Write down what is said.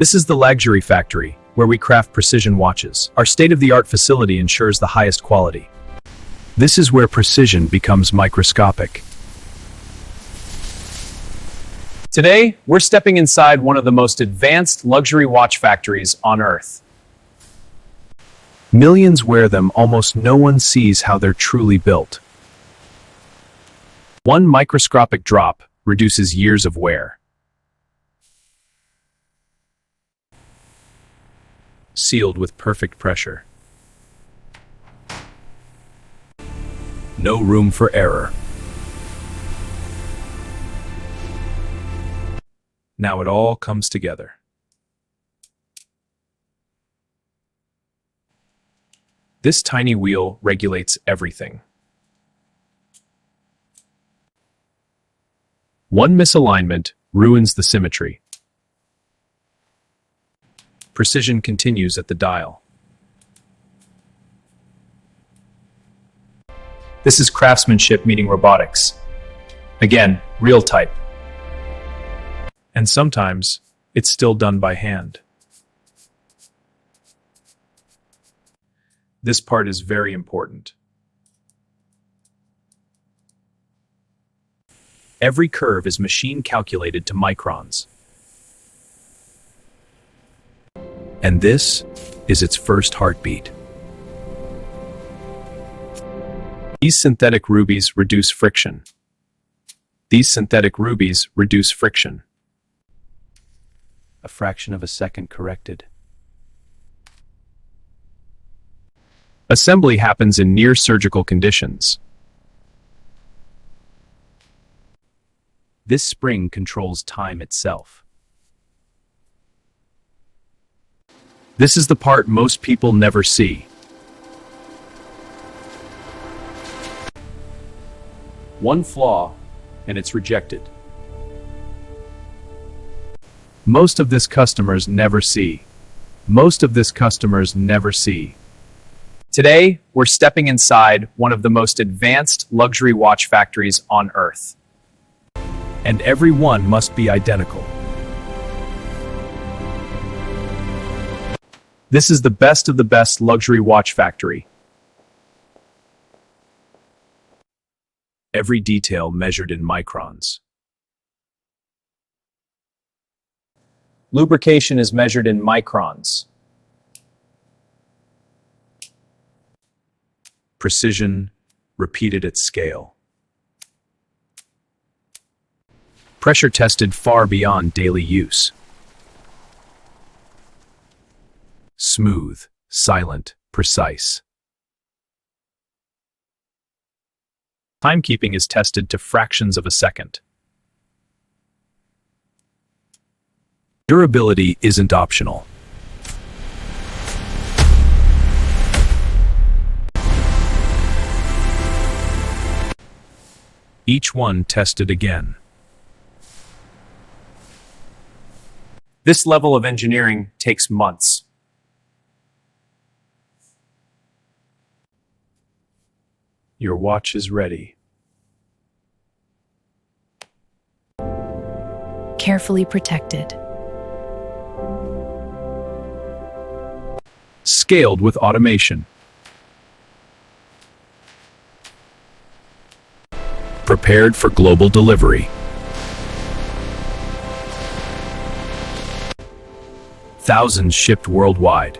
This is the luxury factory, where we craft precision watches. Our state-of-the-art facility ensures the highest quality. This is where precision becomes microscopic. Today, we're stepping inside one of the most advanced luxury watch factories on Earth. Millions wear them, almost no one sees how they're truly built. One microscopic drop reduces years of wear. Sealed with perfect pressure. No room for error. Now it all comes together. This tiny wheel regulates everything. One misalignment ruins the symmetry. Precision continues at the dial. This is craftsmanship meeting robotics. Again, real type. And sometimes, it's still done by hand. This part is very important. Every curve is machine calculated to microns. And this is its first heartbeat. These synthetic rubies reduce friction. A fraction of a second corrected. Assembly happens in near-surgical conditions. This spring controls time itself. This is the part most people never see. One flaw, and it's rejected. Most of this customers never see. Today, we're stepping inside one of the most advanced luxury watch factories on Earth. And every one must be identical. This is the best of the best luxury watch factory. Every detail measured in microns. Lubrication is measured in microns. Precision repeated at scale. Pressure tested far beyond daily use. Smooth, silent, precise. Timekeeping is tested to fractions of a second. Durability isn't optional. Each one tested again. This level of engineering takes months. Your watch is ready. Carefully protected. Scaled with automation. Prepared for global delivery. Thousands shipped worldwide.